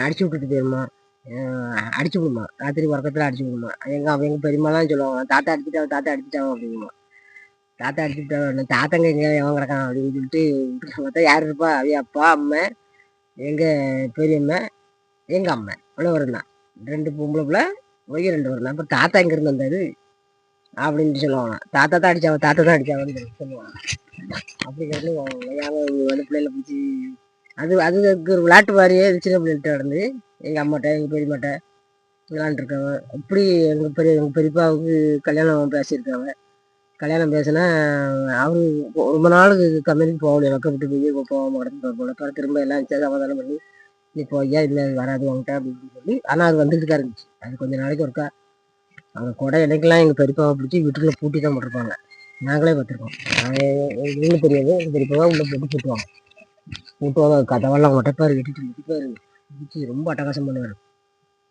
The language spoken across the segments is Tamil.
அடிச்சு விட்டுட்டு போயிருமா, அடிச்சு விடுமா, ராத்திரி உறக்கத்தில் அடிச்சு விடுமா. எங்கள் பெரியம்மா தான் சொல்லுவாங்க, தாத்தா அடிச்சுட்டாங்க தாத்தா அடிச்சுட்டாங்க அப்படிங்குமா. தாத்தா அடிச்சுட்டாங்க, தாத்தங்க எங்கே எவன் கிடக்கான் அப்படின்னு சொல்லிட்டு பார்த்தா யார் இருப்பா, அவைய அப்பா அம்மா, எங்கள் பெரியம்மா, எங்கள் அம்மா இவ்வளோ வருந்தான். 2 பொம்பளை பிள்ளை ஒய்ய 2 வருந்தான். அப்புறம் தாத்தா எங்கேருந்து வந்தாரு அப்படின்னு சொல்லுவாங்க. தாத்தா தான் அடிச்சாங்க தாத்தா தான் அடிச்சாங்கன்னு சொல்லுவாங்க. அப்படிங்கிறது வந்து பிள்ளைகளை பிடிச்சி அதுக்கு ஒரு விளையாட்டு மாதிரியே சின்ன பிள்ளைகிட்ட நடந்து எங்கள் அம்மாட்ட எங்கள் பெரியம்மாட்ட விளையாண்டுருக்காங்க. இப்படி எங்கள் பெரியப்பாவுக்கு கல்யாணம் பேசியிருக்காங்க. கல்யாணம் பேசினா அவரு ரொம்ப நாளுக்கு கம்பெனிக்கு போக முடியாது, வைக்கப்பட்டு போய் போகாம கிடந்து போல. அப்புறம் திரும்ப எல்லாம் சமாதானம் பண்ணி நீ போய்யா இல்லை வராது உங்கள்கிட்ட அப்படின்னு சொல்லி. ஆனால் அது வந்துட்டு தான் இருந்துச்சு. அது கொஞ்சம் நாளைக்கு ஒருக்கா அவங்க கொடை எனக்கெல்லாம் எங்கள் பெரியப்பாவை பிடிச்சி வீட்டுக்குள்ளே பூட்டி தான் போட்டிருப்பாங்க. நாங்களே பார்த்துருக்கோம். உள்ள தெரியாது, எங்கள் பெரியப்பாவை உள்ளே போட்டு பூட்டுவாங்க. பூட்டுவாங்க, கதவெல்லாம் உடைப்பாரு, வெட்டிட்டு முடிப்பாரு, முடிச்சு ரொம்ப அட்டகாசம் பண்ணுவார்.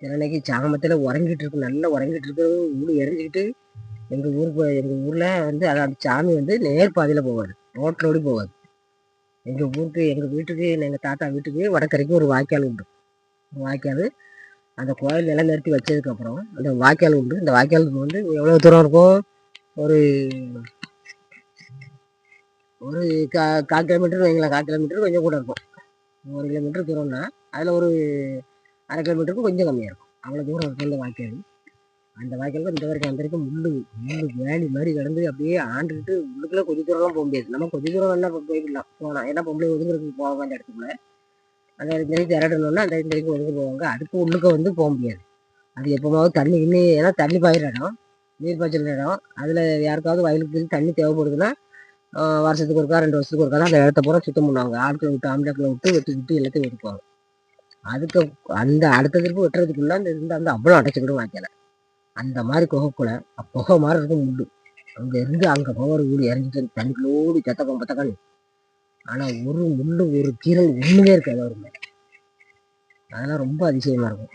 திறனைக்கு சாமத்தில் உறங்கிட்டு இருக்கு, நல்லா உறங்கிட்டு இருக்கிறது ஊடு எரிஞ்சிக்கிட்டு எங்கள் ஊரில் வந்து அந்த சாமி வந்து நேர் பாதையில் போவார், ரோட்டிலோடி போவார். எங்கள் வீட்டுக்கு எங்கள் தாத்தா வீட்டுக்கு வடக்கரைக்கு ஒரு வாய்க்கால் உண்டு. வாய்க்கால் அந்த கோயில் நிலம் நிறுத்தி வச்சதுக்கப்புறம் அந்த வாய்க்கால் உண்டு. இந்த வாய்க்காலுக்கு வந்து எவ்வளோ தூரம் இருக்கும், ஒரு ஒரு 1/4 கிலோமீட்டர் வைங்களேன். 1/4 கிலோமீட்டர் கொஞ்சம் கூட இருக்கும். 1 கிலோமீட்டர் தூரம்னா அதில் ஒரு 1/2 கிலோமீட்டருக்கு கொஞ்சம் கம்மியாக இருக்கும். அவ்வளோ தூரம் இருக்கும் இந்த வாய்க்கால். அந்த வாய்க்காலுக்கு இந்த வரைக்கும் அந்த வரைக்கும் முள்ளு வேலி மாதிரி கிடந்து அப்படியே ஆண்டுக்கிட்டு உள்ளுக்குள்ளே கொஞ்சம் தூரம்லாம் போக முடியாது. நம்ம கொஞ்சம் தூரம் வேணா போய்க்கலாம் போனால், ஏன்னா பொம்பளை ஒதுங்கிறதுக்கு போவாங்க அந்த இடத்துக்குள்ள. அந்த இடத்துக்கு திரடணும்னா அந்த இடத்துக்கு ஒதுங்க போவாங்க. அதுக்கு உள்ளுக்க வந்து போக முடியாது. அது எப்போவாவது தண்ணி இன்னும், ஏன்னா தண்ணி பாயிற இடம், நீர் பாய்ச்சல் இடம். அதில் யாருக்காவது வயலுக்கு தண்ணி தேவைப்படுதுன்னா வருஷத்துக்கு ஒருக்கா 2 வருஷத்துக்கு ஒருக்கா தான் அந்த இடத்த பூரா சுத்தம் பண்ணுவாங்க. ஆட்களை விட்டு ஆம்பளை விட்டு வெட்டி எல்லாத்தையும் வெட்டுப்பாங்க. அதுக்கு அந்த அடுத்த திருப்பு வெட்டுறதுக்குள்ள அந்த அவ்வளோ அடைச்சிக்கிடும் வாய்க்கல. அந்த மாதிரி குகைக்குள்ள புகை மாதிரி இருக்கும் முள்ளு. அங்கே இருந்து அங்கே போகிற ஊடு இறங்கிட்டு தண்ணிக்குள்ளோடு செத்தக்கம் பத்தக்கான்னு. ஆனால் ஒரு முள்ளு ஒரு கீரல் ஒன்றுமே இருக்காது ஒரு மேலே. அதெல்லாம் ரொம்ப அதிசயமாக இருக்கும்.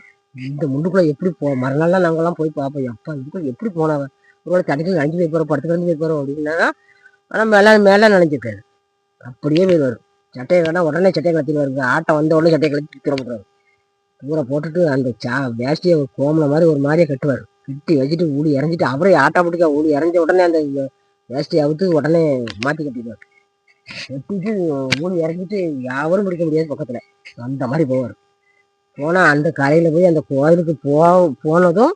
இந்த முள்ளுக்குள்ளே எப்படி மறுநாள்லாம் நாங்கள்லாம் போய் பார்ப்போம், எப்பா இதுக்குள்ள எப்படி போனாங்க, ஒருவேளை தண்ணிக்குள்ள நனைஞ்சு போய் போகிறோம், படுத்து கிடந்து போய் போகிறோம் அப்படின்னா. ஆனால் மேலே நனைஞ்சிருக்காது, அப்படியே போய் வரும். சட்டையை வேணால் உடனே சட்டையை கலத்தின்னு வருங்க, ஆட்டம் வந்த உடனே சட்டையை கலத்தி தூர போட்டுருவாரு. தூர போட்டுட்டு அந்த வேஷ்டியை கோமலை மாதிரி ஒரு மாதிரியே கட்டுவார். கட்டி வச்சுட்டு ஊடி இறஞ்சிட்டு அவரே ஆட்டா போட்டுக்கா ஊடி இறஞ்ச உடனே அந்த வேஷ்டியை அவுத்து உடனே மாற்றி கட்டிடுவார். கட்டிட்டு ஊடி இறங்கிட்டு யாரும் பிடிக்க முடியாது பக்கத்தில், அந்த மாதிரி போவார். போனால் அந்த கரையில் போய் அந்த கோயிலுக்கு போனதும்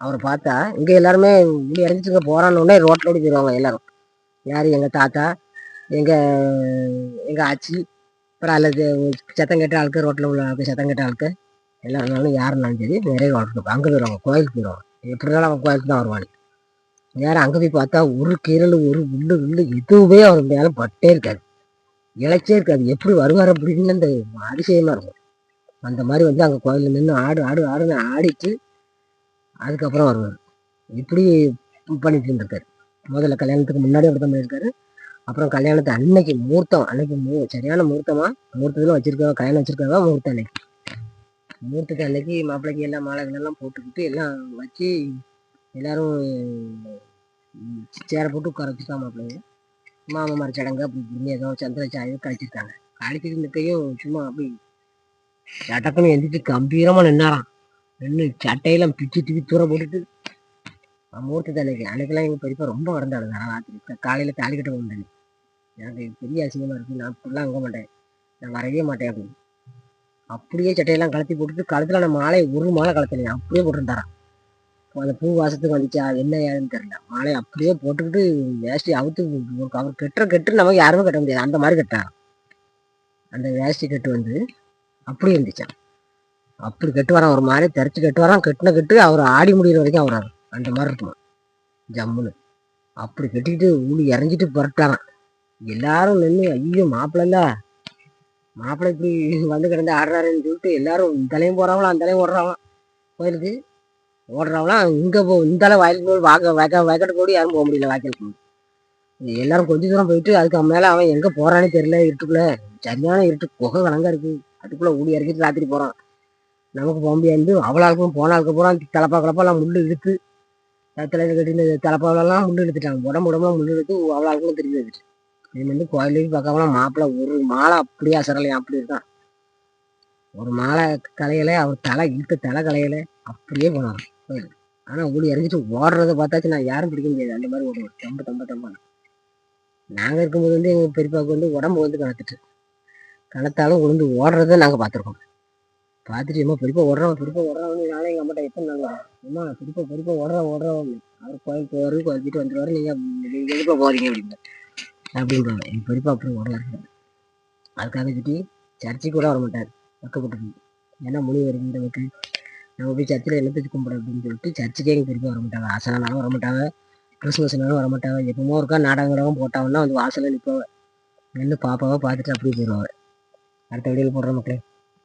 அவரை பார்த்தா இங்கே எல்லாருமே ஊடி இறஞ்சிட்டு போகிறான்னு உடனே ரோட்டில் ஓடி போயிடுவாங்க எல்லாரும். யார், எங்கள் தாத்தா, எங்கள் ஆச்சி, அப்புறம் அல்லது சத்தம் கேட்ட ஆளுக்கு, ரோட்டில் உள்ள ஆளுக்கு, சத்தம் கேட்ட ஆளுக்கு எல்லாருனாலும் யாருனாலும் சரி நிறைய வாழ்க்கை அங்கே போயிடுவாங்க, கோயிலுக்கு போயிடுவாங்க. எப்படி இருந்தாலும் அவங்க கோயிலுக்கு தான் வருவாங்க. யாரும் அங்கே போய் பார்த்தா ஒரு கீரல் ஒரு உள்ளு எதுவுமே அவர் மேலே பட்டே இருக்காது, இழைச்சே இருக்காது. எப்படி வருவார் அப்படின்னு அந்த அதிசயமாக இருக்கும். அந்த மாதிரி வந்து அங்கே கோயிலில் நின்று ஆடுன்னு ஆடிட்டு அதுக்கப்புறம் வருவார். இப்படி பண்ணிட்டு இருந்திருக்காரு. முதல்ல கல்யாணத்துக்கு முன்னாடி அப்படி தான் பண்ணியிருக்காரு. அப்புறம் கல்யாணத்தை அன்னைக்கு முகூர்த்தம், அன்னைக்கு சரியான முகூர்த்தத்தில் வச்சுருக்காங்க, கல்யாணம் வச்சுருக்காங்க. முகூர்த்தம் முகூர்த்தத்துக்கு அன்னைக்கு மாப்பிள்ளைக்கு எல்லாம் மாலைகளெல்லாம் போட்டுக்கிட்டு எல்லாம் வச்சு எல்லாரும் சேரை போட்டு உட்கார வச்சுருக்காங்க. மாப்பிள்ளைங்க மாமமார் சடங்கு அப்படி இப்படின்னு ஏதோ சந்திரச்சாயை கழிச்சிருக்காங்க. கழிச்சிட்டு நிற்கையும் சும்மா அப்படி சட்டக்குன்னு எந்திரிச்சு கம்பீரமாக நின்னாராம். நின்று சட்டையெல்லாம் பிச்சு தூக்கி தூர போட்டுட்டு முகூர்த்தத்தை அன்னைக்கெல்லாம் எங்கள் பெரியப்பா ரொம்ப கடந்தாளுங்க. ராத்திரி காலையில் தாலி கட்ட போகணும். எனக்கு பெரிய அசிங்கமாக இருக்குது, நான் இப்படிலாம் அங்க மாட்டேன், நான் வரவே மாட்டேன் அப்படின்னு. அப்படியே சட்டையெல்லாம் கலத்தி போட்டுட்டு கழுத்தில் நான் மாலை ஒரு மாலை கலத்தினேன் அப்படியே போட்டுருந்தாரான். அந்த பூ வாசத்துக்கு வந்துச்சா என்ன ஏதுன்னு தெரியல, மாலையை அப்படியே போட்டுக்கிட்டு வேஷ்டி அவுத்து அவர் கெட்டு நமக்கு யாருமே கட்ட முடியாது அந்த மாதிரி கட்டாராம். அந்த வேஷ்டி கட்டு வந்து அப்படி இருந்துச்சான். அப்படி கட்டு வரான், ஒரு மாதிரி தெரிச்சு கட்டு வரான். கட்டு அவர் ஆடி முடிகிற வரைக்கும் அவராது அந்த மாதிரி இருக்குமா ஜம்முன்னு. அப்படி கட்டிக்கிட்டு ஊழி இறஞ்சிட்டு புரட்டாரான். எல்லாரும் நின்று ஐயோ மாப்பிள்ளை இப்படி வந்து கிடந்து ஆடுறாருன்னு சொல்லிட்டு எல்லாரும் இந்த தலையும் போறாங்களாம் அந்த தலையும் ஓடுறாங்களாம். கோயிலுக்கு ஓடுறாங்களாம். இங்கே இந்த வயலுக்கு போய் வயக்கட்டு போடி யாரும் போக முடியல. வாய்க்காலுக்கு எல்லாரும் கொஞ்சம் தூரம் போயிட்டு அதுக்கு மேலே அவன் எங்கே போகிறானே தெரியல. இருட்டுக்குள்ளே சரியான இருட்டு, புகை வழங்கா இருக்குது. அதுக்குள்ளே ஊடி இறக்கிட்டு ராத்திரி போகிறான். நமக்கு போக முடியாது. அவளாளுக்கும் போனாளுக்கு போகிறான். தலப்பாலாம் முள்ளு இழுத்து தலையில் கட்டின தலப்பாவெல்லாம் முள்ளு இழுத்துட்டாங்க. உடம்புலாம் முள்ளு இழுத்து அவளாளுக்கும் திரும்பி வந்துட்டு இது வந்து கோயிலுக்கு பார்க்காமலாம் மாப்பிள்ளை ஒரு மாலை அப்படியே அசரலையும் அப்படி இருக்கான். ஒரு மாலை கலையில அவர் தலை இழுத்த தலை கலையில அப்படியே போனார் கோயில். ஆனால் ஊழி இறங்கிட்டு ஓடுறத பார்த்தாச்சு நான் யாரும் பிடிக்க முடியாது. அந்த மாதிரி ஓடுவோம் தம்ப தம்ப தம்பான. நாங்கள் இருக்கும்போது வந்து எங்கள் பெரியப்பாவுக்கு வந்து உடம்பு வந்து கணத்துட்டு கணத்தாலும் உளுந்து ஓடுறத நாங்கள் பார்த்துருக்கோம். பார்த்துட்டு அம்மா பெரியப்பா ஓடுறவங்க நானும் எங்கள் அம்மாட்ட எத்தனை நாள் வரும் அம்மா பெரியப்பா ஓடுறோம் அவர் கோயில் போவார் கோயில்கிட்டு வந்துடுவார். நீங்கள் எதுப்பா போகிறீங்க அப்படின்றாங்க. எங்கள் பெரியப்பா அப்படி ஓடலாம். அதுக்காக சுற்றி சர்ச்சைக்கு கூட வர மாட்டார். வைக்கப்பட்டது ஏன்னா மொழி வருகிறவங்களுக்கு நம்ம போய் சர்ச்சில் எழுத்துச்சு கும்பிட அப்படின்னு சொல்லிட்டு சர்ச்சுக்கே எங்கள் பெரியப்பா வர மாட்டாங்க. ஆசனாலும் வர மாட்டாங்க, கிறிஸ்மஸ்னாலும் வர மாட்டாங்க. எப்பவுமோ இருக்கா நாடகம் போட்டாங்கன்னா வந்து வாசலில் நிற்பாங்க. நின்று பாப்பாவை பார்த்துட்டு அப்படியே போயிடுவாங்க. அடுத்த வீடியோவில் போடுற மக்களே.